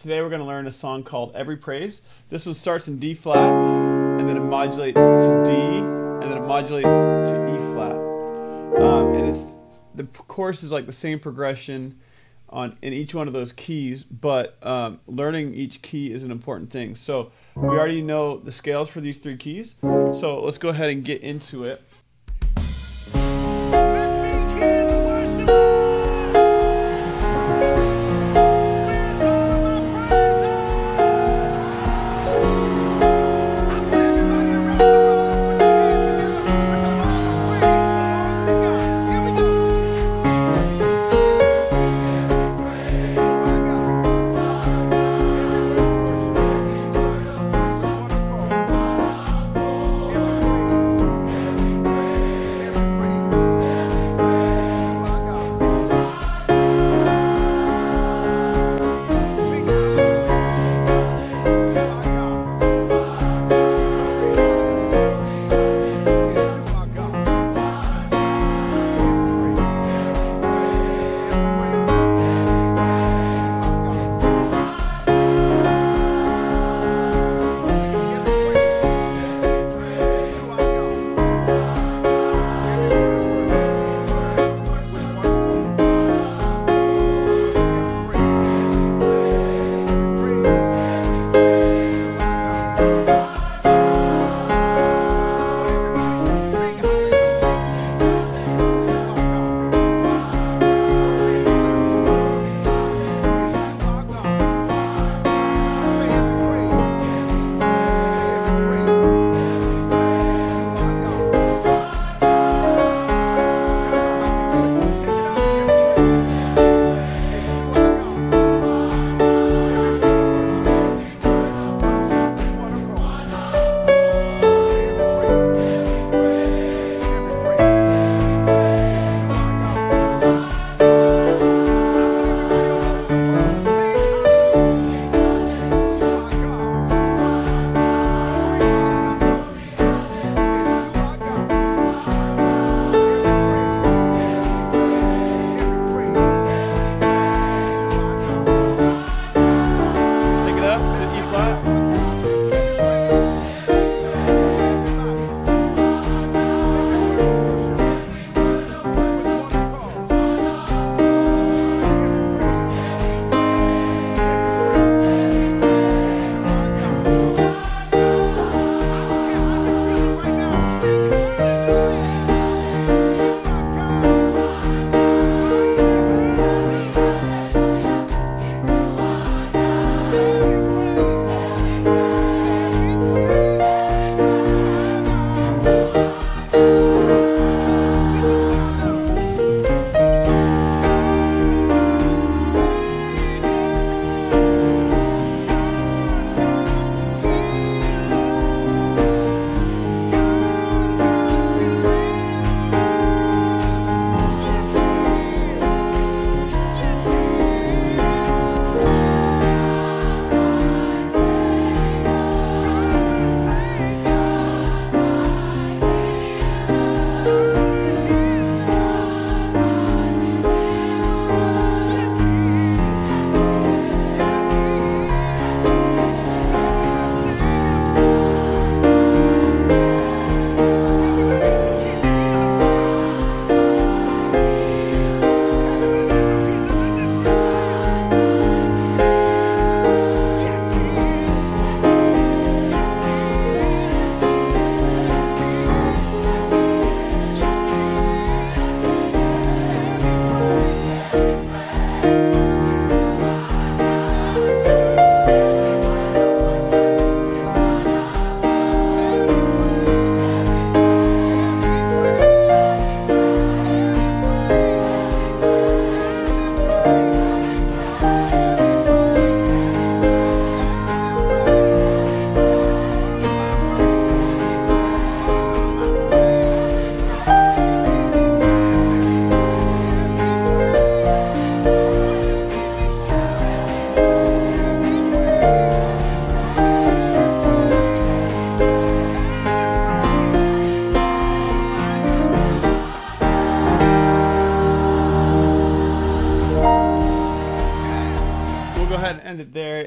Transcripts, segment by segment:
Today we're going to learn a song called Every Praise. This one starts in D flat, and then it modulates to D, and then it modulates to E flat. And the chorus is like the same progression in each one of those keys, but learning each key is an important thing. So we already know the scales for these three keys, so let's go ahead and get into it.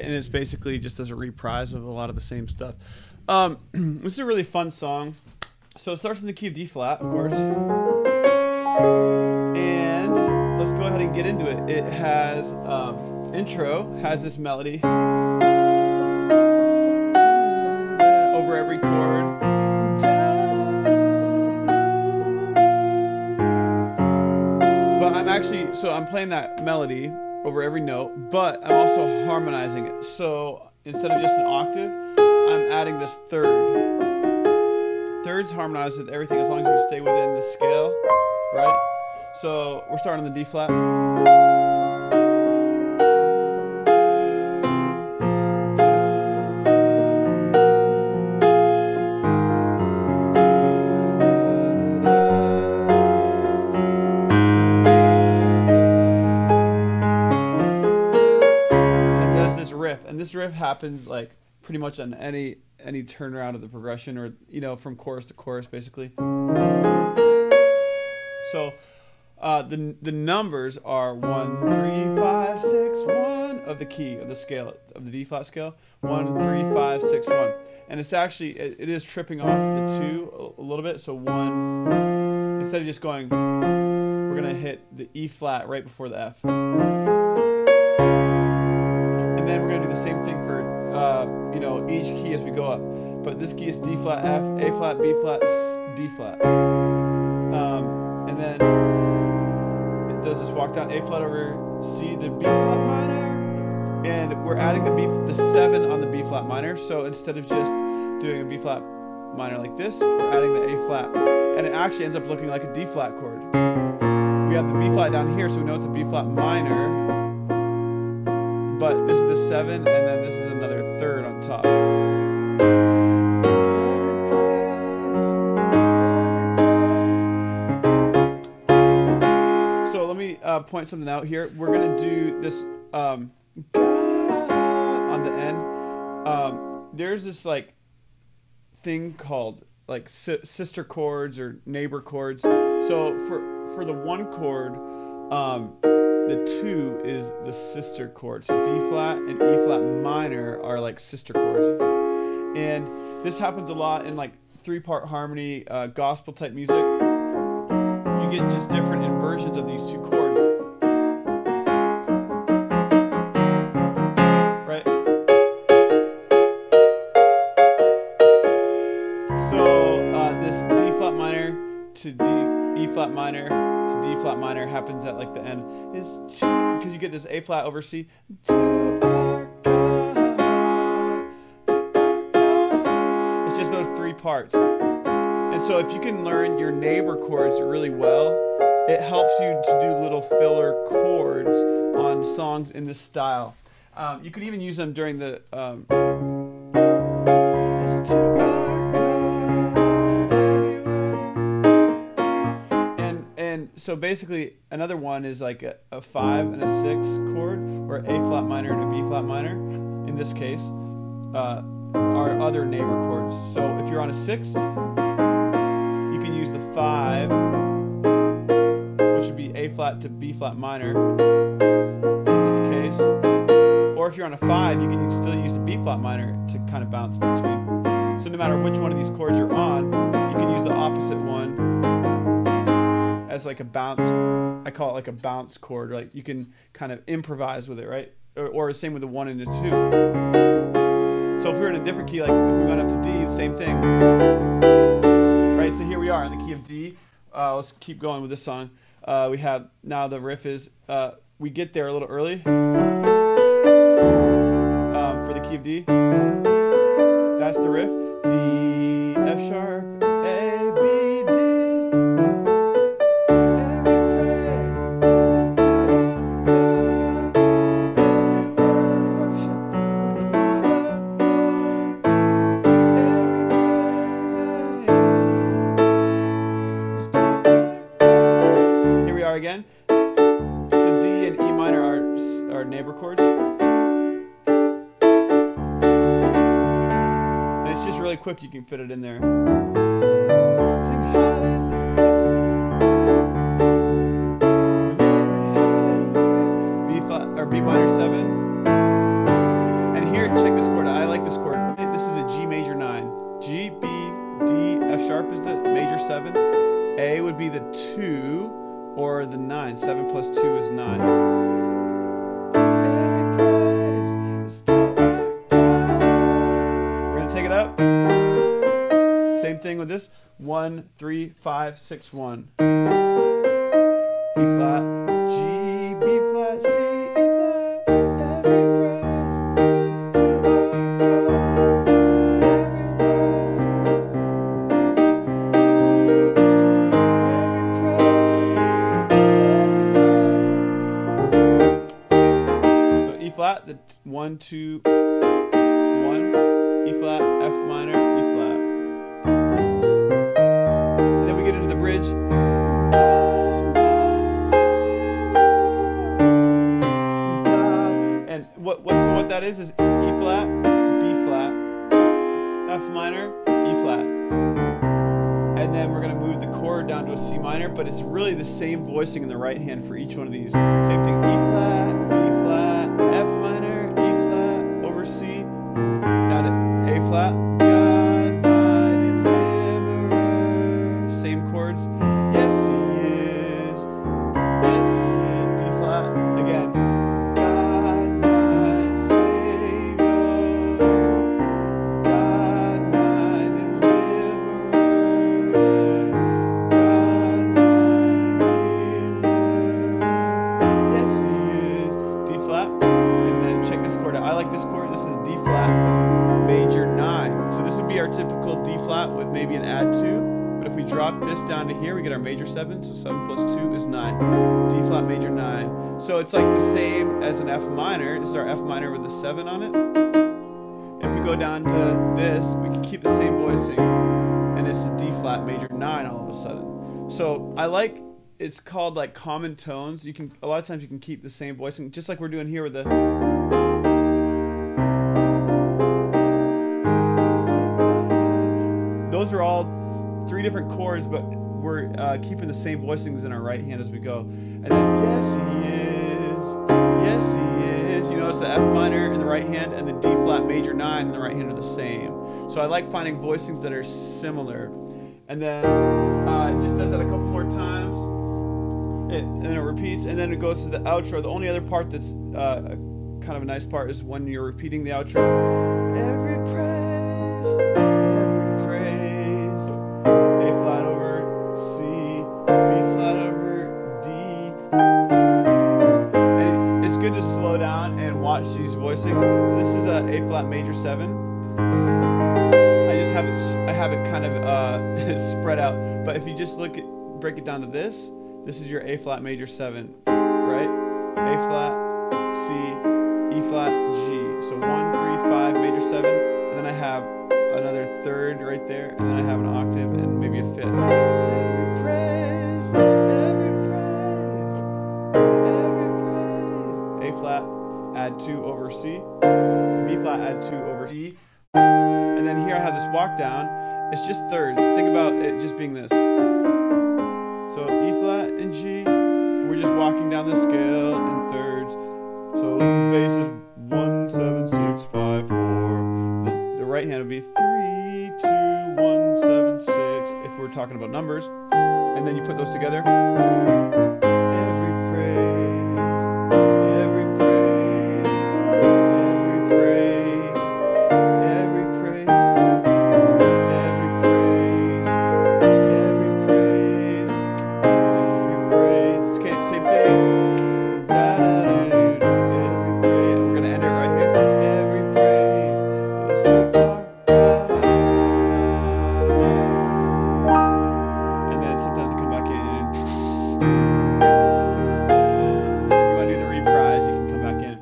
And it's basically just as a reprise of a lot of the same stuff. This is a really fun song. So it starts in the key of D flat, of course. And let's go ahead and get into it. It has intro has this melody over every chord. But I'm playing that melody over every note, but I'm also harmonizing it. So instead of just an octave, I'm adding this third. Thirds harmonize with everything as long as you stay within the scale, right? So we're starting on the D flat. And this riff happens like pretty much on any turnaround of the progression, or from chorus to chorus basically. So the numbers are 1, 3, 5, 6, 1 of the key of the scale of the D flat scale. 1, 3, 5, 6, 1, and it's actually it is tripping off the 2 a little bit. So 1, instead of just going, we're gonna hit the E flat right before the F. And then we're going to do the same thing for, each key as we go up. But this key is D flat, F, A flat, B flat, D flat. And then it does this walk down A flat over C to B flat minor. And we're adding the 7 on the B flat minor. So instead of just doing a B flat minor like this, we're adding the A flat. And it actually ends up looking like a D flat chord. We have the B flat down here, so we know it's a B flat minor. But this is the 7, and then this is another third on top. So let me point something out here. We're gonna do this on the end. There's this like thing called like sister chords or neighbor chords. So for the 1 chord, the 2 is the sister chord. So D flat and E flat minor are like sister chords. And this happens a lot in like 3-part harmony, gospel type music. You get just different inversions of these 2 chords. Right? So this D flat minor to E flat minor to D flat minor happens at like the end is 2, because you get this A flat over C. To our God, to our God. It's just those 3 parts. And so if you can learn your neighbor chords really well, it helps you to do little filler chords on songs in this style. You could even use them during the it's to our so basically, another one is like a 5 and a 6 chord, or A flat minor and a B flat minor. In this case, are other neighbor chords. So if you're on a 6, you can use the 5, which would be A flat to B flat minor. In this case, or if you're on a 5, you can still use the B flat minor to kind of bounce between. So no matter which one of these chords you're on, you can use the opposite one as like a bounce. I call it like a bounce chord. Like you can kind of improvise with it, right? Or same with the 1 and the 2. So if we're in a different key, like if we went up to D, the same thing, right? So here we are in the key of D. Let's keep going with this song. We have now the riff is we get there a little early for the key of D. That's the riff. D, F sharp, A, B, D. Again, so D and E minor are neighbor chords, and it's just really quick. You can fit it in there. Sing hallelujah. B flat or B minor 7, and sharp is the major 7. A would be the 2 or the 9. 7 plus 2 is 9. Every praise is to our God. We're going to take it up. Same thing with this. 1, 3, 5, 6, 1. E flat, G, B flat, C, E flat. Every praise is to our God. Every praise. So E flat, the 1, 2, 1, E flat, F minor, E flat. And then we get into the bridge. And what that is E flat, B flat, F minor, E flat. And then we're going to move the chord down to a C minor, but it's really the same voicing in the right hand for each one of these. Same thing, E flat, B flat, F minor, E flat, over C, got it, A flat, God, my deliverer. Same chords, yes he is, yes he is, D flat, again, God, my Savior, God, my deliverer, God, my healer, yes he is, D flat, and then check this chord out. I like this chord. This is a D flat major 9. So this would be our typical D flat with maybe an add 2. But if we drop this down to here, we get our major 7. So 7 plus 2 is 9. D flat major 9. So it's like the same as an F minor. This is our F minor with a 7 on it. If we go down to this, we can keep the same voicing. And it's a D flat major 9 all of a sudden. So I like, it's called like common tones. You can, a lot of times you can keep the same voicing, just like we're doing here with the. Those are all 3 different chords, but we're keeping the same voicings in our right hand as we go. And then, yes he is, yes he is. You notice the F minor in the right hand and the D flat major 9 in the right hand are the same. So I like finding voicings that are similar. And then it just does that a couple more times. And then it repeats, and then it goes to the outro. The only other part that's kind of a nice part is when you're repeating the outro. Every praise, A flat over C, B flat over D. And it's good to slow down and watch these voicings. So this is a A flat major 7. I have it kind of spread out. But if you just break it down to this is your A flat major 7, right? A flat, C, E flat, G. So 1, 3, 5 major 7, and then I have another 3rd right there, and then I have an octave and maybe a 5th. Every praise, every praise, every praise. A flat, add 2 over C. B flat, add 2 over D. And then here I have this walk down. It's just thirds. Think about it just being this. So E flat and G, and we're just walking down the scale in thirds. So bass is 1, 7, 6, 5, 4. The right hand would be 3, 2, 1, 7, 6. If we're talking about numbers, and then you put those together. Every praise, every praise, every praise, every praise, every praise, every praise, every praise. Okay, same thing. We're gonna end it right here. Every praise is to our God. And then sometimes I come back in and if you want to do the reprise, you can come back in.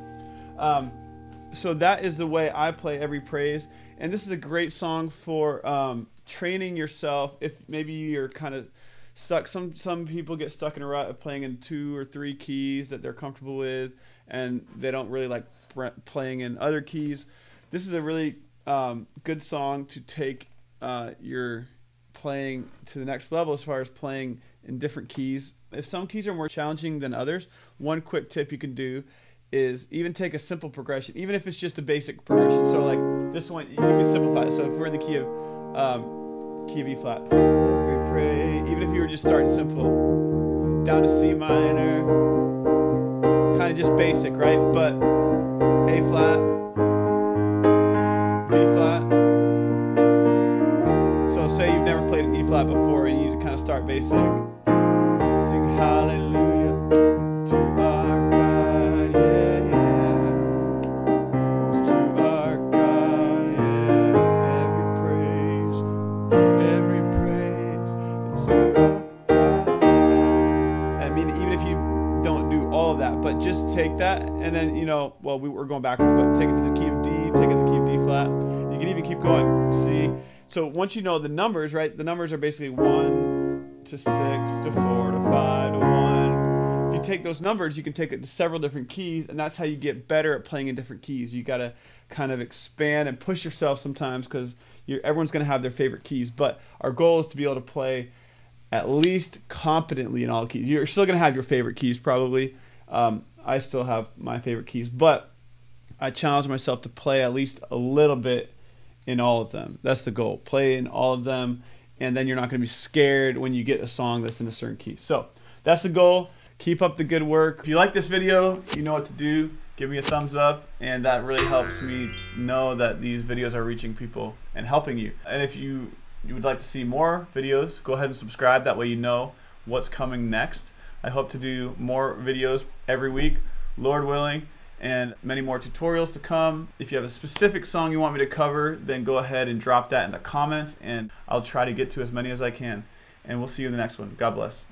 So that is the way I play every praise. And this is a great song for training yourself. If maybe you're kind of stuck, some people get stuck in a rut of playing in 2 or 3 keys that they're comfortable with, and they don't really like playing in other keys. This is a really good song to take your playing to the next level as far as playing in different keys. If some keys are more challenging than others, one quick tip you can do is even take a simple progression, even if it's just a basic progression. So like this one, you can simplify it. So if we're in the key of key of E flat. Every praise, even if you were just starting simple, down to C minor, kind of just basic, right? But A flat, B flat. So say you've never played an E flat before and you kind of start basic. Sing hallelujah to our God, yeah, yeah. To our God, yeah. Every praise is to our God. I mean, even if you don't do all of that, but just take that and then, you know, well, we're going backwards, but take it to the key of D, take it to the key of D flat. You can even keep going. C. So once you know the numbers, right? The numbers are basically 1 to 6 to 4 to 5 to 1. If you take those numbers, you can take it to several different keys, and that's how you get better at playing in different keys. You got to kind of expand and push yourself sometimes because everyone's going to have their favorite keys. But our goal is to be able to play at least competently in all keys. You're still going to have your favorite keys probably. I still have my favorite keys, but I challenge myself to play at least a little bit in all of them. That's the goal. Play in all of them, and then you're not going to be scared when you get a song that's in a certain key. So that's the goal. Keep up the good work. If you like this video, you know what to do. Give me a thumbs up, and that really helps me know that these videos are reaching people and helping you. And if you would like to see more videos, go ahead and subscribe. That way you know what's coming next. I hope to do more videos every week, Lord willing, and many more tutorials to come. If you have a specific song you want me to cover, then go ahead and drop that in the comments, and I'll try to get to as many as I can. And we'll see you in the next one. God bless.